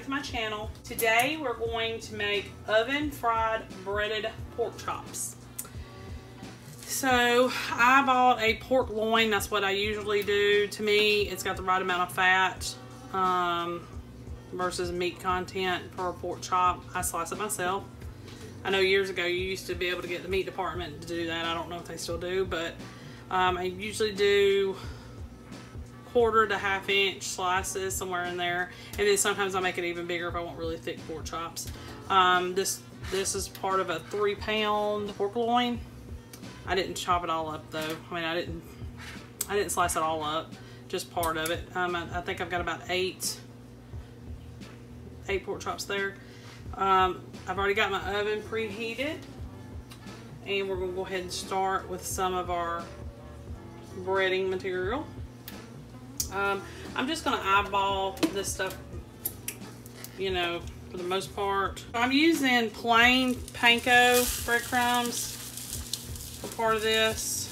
back to my channel. Today we're going to make oven fried breaded pork chops. So I bought a pork loin. That's what I usually do. To me, it's got the right amount of fat versus meat content for a pork chop. I slice it myself. I know years ago you used to be able to get the meat department to do that. I don't know if they still do, but I usually do 1/4 to 1/2 inch slices, somewhere in there. And then sometimes I make it even bigger if I want really thick pork chops. This is part of a 3-pound pork loin. I didn't chop it all up though. I mean, I didn't slice it all up, just part of it. I think I've got about eight pork chops there. I've already got my oven preheated, and we're gonna go ahead and start with some of our breading material. I'm just gonna eyeball this stuff, you know, for the most part. I'm using plain panko breadcrumbs for part of this.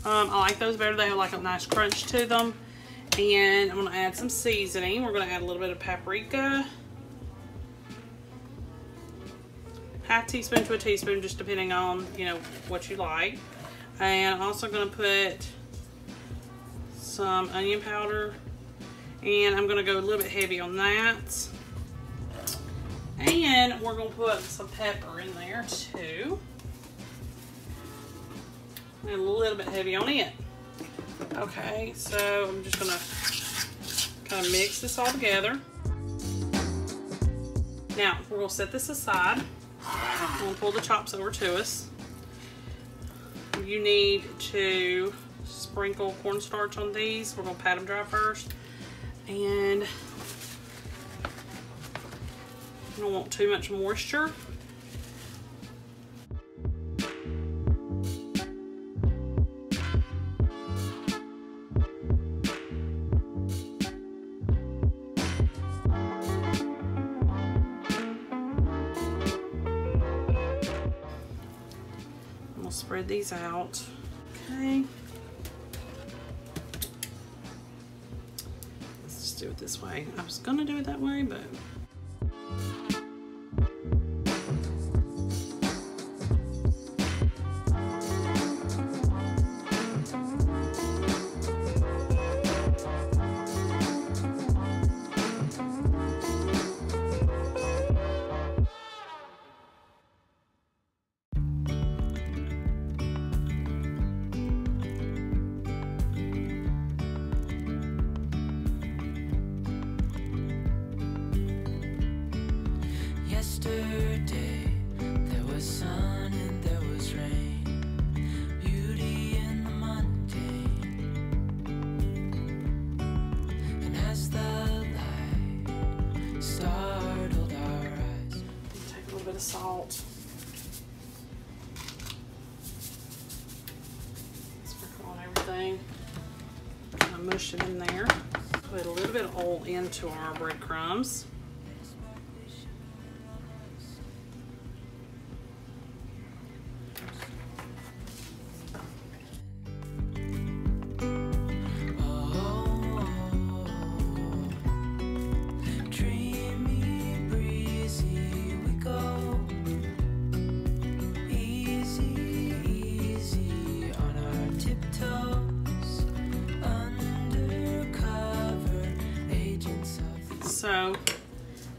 I like those better. They have like a nice crunch to them. And I'm gonna add some seasoning. We're gonna add a little bit of paprika. 1/2 teaspoon to a teaspoon, just depending on, you know, what you like. And I'm also gonna put some onion powder, and I'm gonna go a little bit heavy on that. And we're gonna put some pepper in there too. And a little bit heavy on it. Okay, so I'm just gonna kind of mix this all together. Now, we're gonna set this aside. I'm gonna pull the chops over to us. You need to sprinkle cornstarch on these. We're gonna pat them dry first. And you don't want too much moisture. Spread these out. Okay. Let's just do it this way. I was gonna do it that way, but yesterday there was sun and there was rain, beauty in the mundane. And as the light startled our eyes, take a little bit of salt. Sprinkle on everything. Kind of mush it in there. Put a little bit of oil into our breadcrumbs. So,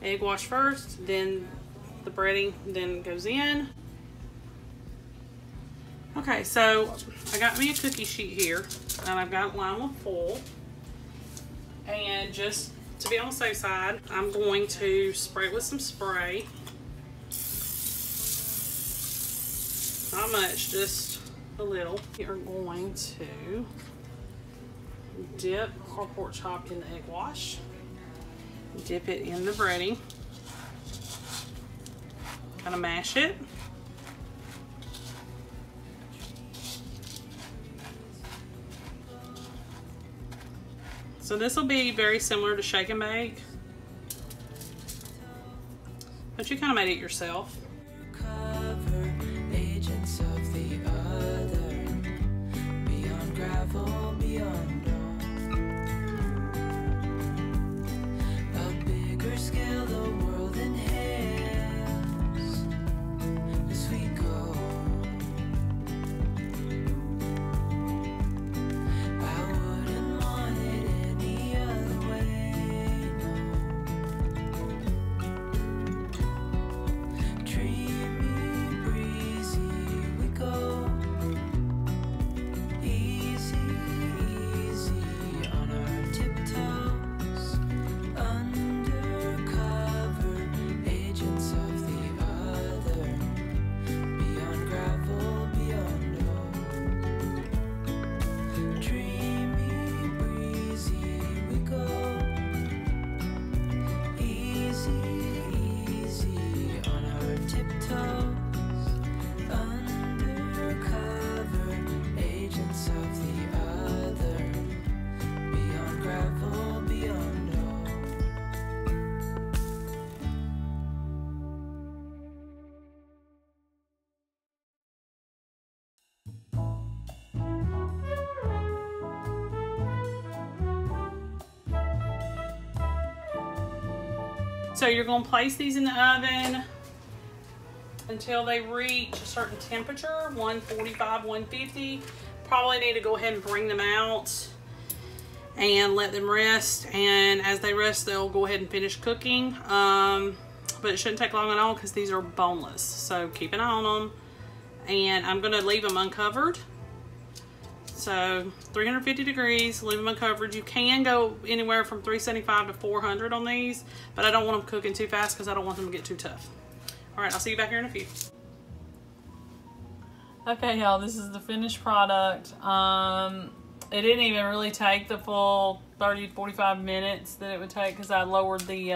egg wash first, then the breading then goes in. Okay, so I got me a cookie sheet here, and I've got it lined with foil. And just to be on the safe side, I'm going to spray it with some spray. Not much, just a little. We are going to dip our pork chop in the egg wash. Dip it in the breading. Kind of mash it. So this will be very similar to shake and bake, but you kind of made it yourself. cover agents of the other, beyond gravel, beyond all. So you're going to place these in the oven until they reach a certain temperature, 145, 150. Probably need to go ahead and bring them out and let them rest. And as they rest, they'll go ahead and finish cooking. But it shouldn't take long at all because these are boneless. So keep an eye on them. And I'm going to leave them uncovered. So 350 degrees, leave them uncovered. You can go anywhere from 375 to 400 on these, but I don't want them cooking too fast because I don't want them to get too tough. All right, I'll see you back here in a few. Okay, y'all, this is the finished product. It didn't even really take the full 30-45 minutes that it would take because I lowered the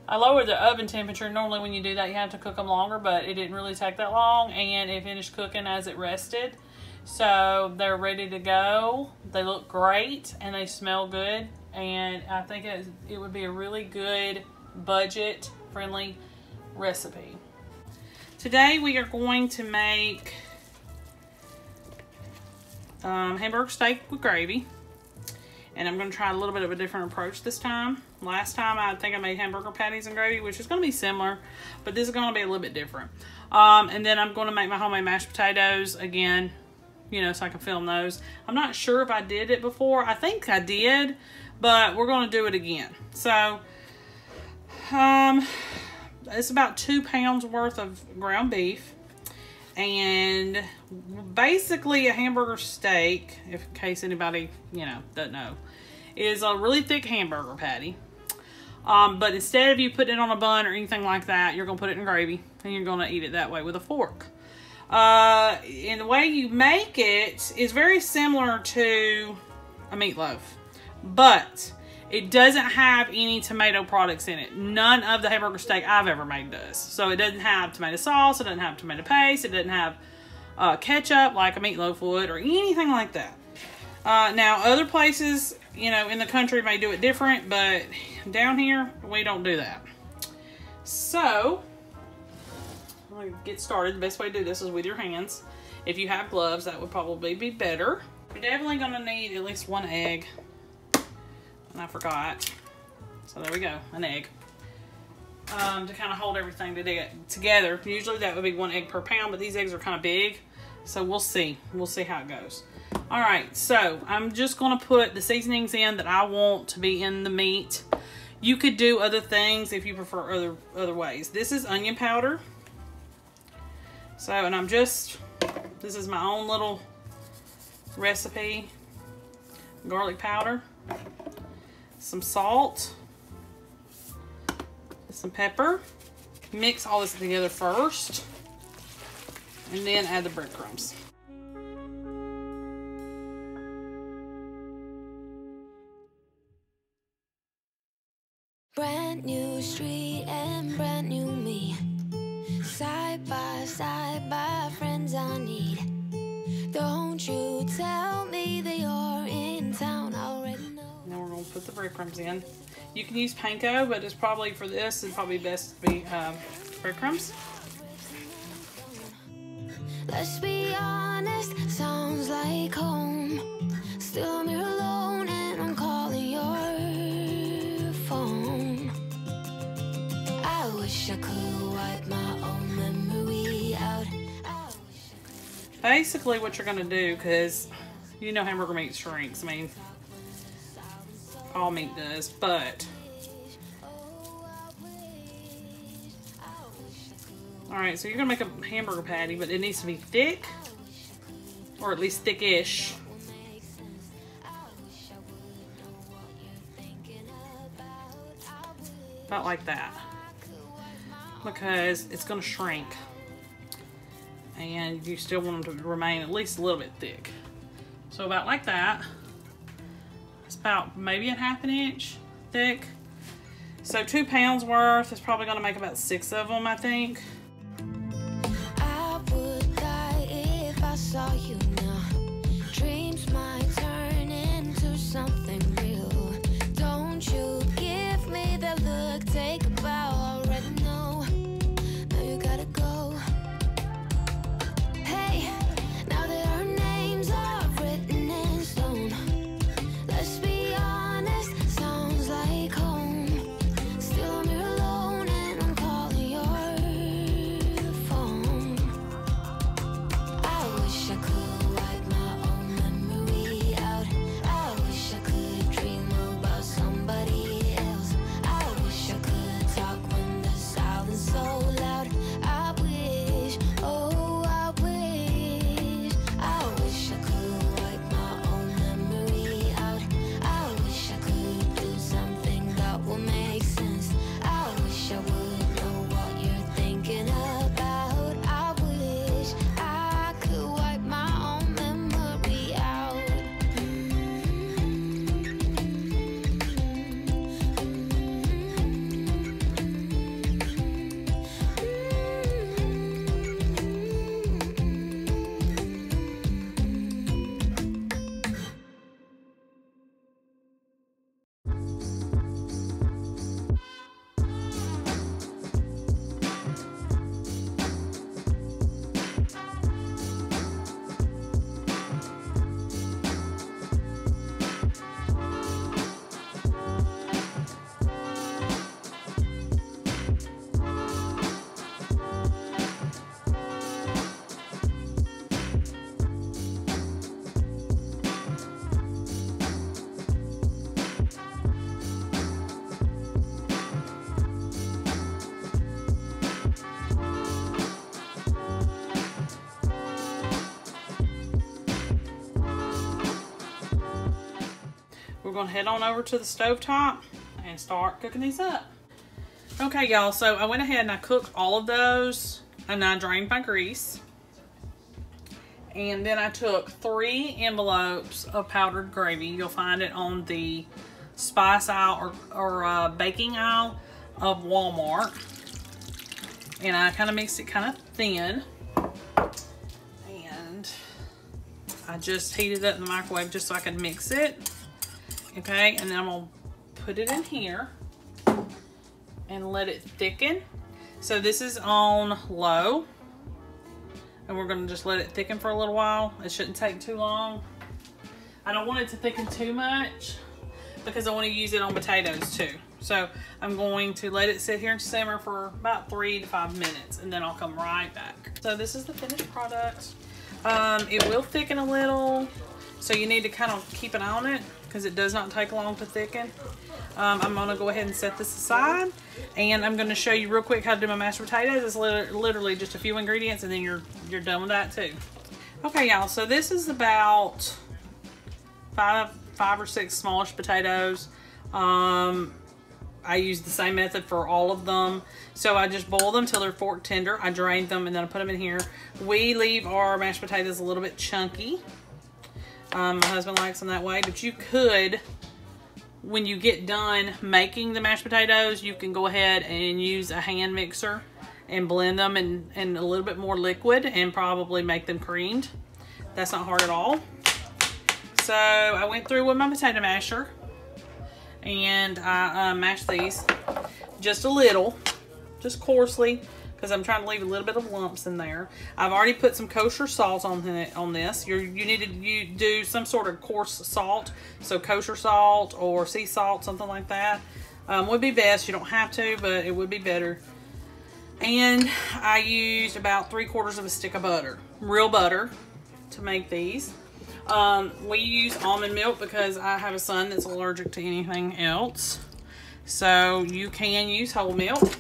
oven temperature. Normally when you do that, you have to cook them longer, but it didn't really take that long, and it finished cooking as it rested. So they're ready to go. They look great and they smell good, and I think it would be a really good budget friendly recipe. Today we are going to make hamburger steak with gravy, and I'm going to try a little bit of a different approach this time. Last time I think I made hamburger patties and gravy, which is going to be similar, but this is going to be a little bit different. And then I'm going to make my homemade mashed potatoes again, you know, so I can film those. I'm not sure if I did it before. I think I did, but we're going to do it again. So it's about 2 pounds worth of ground beef, and basically a hamburger steak, if in case anybody, you know, doesn't know, is a really thick hamburger patty. But instead of you putting it on a bun or anything like that, you're going to put it in gravy, and you're going to eat it that way with a fork. And the way you make it is very similar to a meatloaf, but it doesn't have any tomato products in it. None of the hamburger steak I've ever made does. So it doesn't have tomato sauce, it doesn't have tomato paste, it doesn't have ketchup like a meatloaf would, or anything like that. Now, other places, you know, in the country may do it different, but down here, we don't do that. So, I'm going to get started. The best way to do this is with your hands. If you have gloves, that would probably be better. You're definitely going to need at least 1 egg. And I forgot. So there we go, an egg. To kind of hold everything together. Usually that would be 1 egg per pound, but these eggs are kind of big. So we'll see. We'll see how it goes. All right, so I'm just going to put the seasonings in that I want to be in the meat. You could do other things if you prefer other ways. This is onion powder. So, and I'm just, this is my own little recipe. Garlic powder. Some salt. Some pepper. Mix all this together first. And then add the breadcrumbs. Brand new street and brand new me. Side by friends I need. Don't you tell me that you're in town, I already know. Now we're going to put the breadcrumbs in. You can use panko, but it's probably for this, it's probably best to be breadcrumbs. Let's be honest, sounds like home. Still I'm here alone and I'm calling your phone. I wish I could wipe my own memory out. Basically what you're going to do, because you know hamburger meat shrinks. I mean, all meat does, but alright, so you're going to make a hamburger patty, but it needs to be thick, or at least thickish. About like that, because it's going to shrink, and you still want them to remain at least a little bit thick. So about like that. It's about maybe a ½ inch thick. So 2 pounds worth is probably going to make about 6 of them, I think. I would die if I saw you now. Dreams might turn into something real. Don't you give me that look, take a bow, already know. Now you gotta go. Hey, now that our names are written in stone, let's be honest, sounds like home. we're gonna head on over to the stovetop and start cooking these up. Okay, y'all, so I went ahead and I cooked all of those and I drained my grease. And then I took 3 envelopes of powdered gravy. You'll find it on the spice aisle or baking aisle of Walmart. And I kind of mixed it kind of thin. And I just heated it up in the microwave just so I could mix it. Okay, and then I'm gonna put it in here and let it thicken. So this is on low. And we're gonna just let it thicken for a little while. It shouldn't take too long. I don't want it to thicken too much because I want to use it on potatoes too. So I'm going to let it sit here and simmer for about 3 to 5 minutes and then I'll come right back. So this is the finished product. It will thicken a little, so you need to kind of keep an eye on it because it does not take long to thicken. I'm gonna go ahead and set this aside and I'm gonna show you real quick how to do my mashed potatoes. It's literally just a few ingredients and then you're done with that too. Okay, y'all, so this is about five or six smallish potatoes. I use the same method for all of them. So I just boil them till they're fork tender. I drain them and then I put them in here. We leave our mashed potatoes a little bit chunky. My husband likes them that way, but you could, when you get done making the mashed potatoes, you can go ahead and use a hand mixer and blend them in a little bit more liquid and probably make them creamed. That's not hard at all. So I went through with my potato masher and I mashed these just a little, just coarsely, because I'm trying to leave a little bit of lumps in there. I've already put some kosher salt on this. You need to do some sort of coarse salt, so kosher salt or sea salt, something like that would be best. You don't have to, but it would be better. And I used about 3/4 of a stick of butter, real butter, to make these. We use almond milk because I have a son that's allergic to anything else. So you can use whole milk.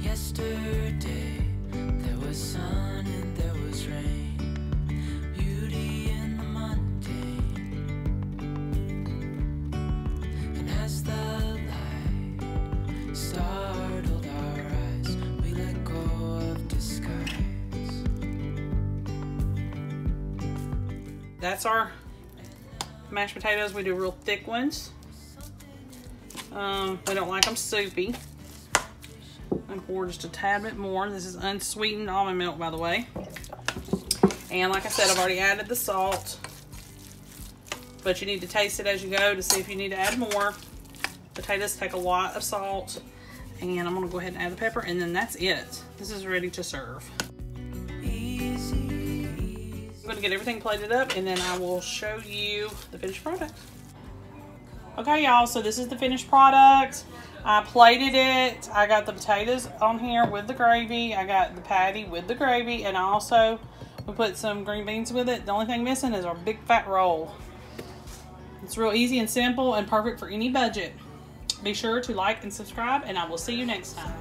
Yesterday there was sun and there was rain, beauty in the mundane. And as the light startled our eyes, we let go of disguise. That's our mashed potatoes. We do real thick ones. We don't like them soupy. And pour just a tad bit more. This is unsweetened almond milk, by the way. And like I said, I've already added the salt. But you need to taste it as you go to see if you need to add more. Potatoes take a lot of salt. And I'm going to go ahead and add the pepper. And then that's it. This is ready to serve. I'm going to get everything plated up. And then I will show you the finished product. Okay, y'all. So this is the finished product. I plated it. I got the potatoes on here with the gravy. I got the patty with the gravy. And also, we put some green beans with it. The only thing missing is our big fat roll. It's real easy and simple and perfect for any budget. Be sure to like and subscribe, and I will see you next time.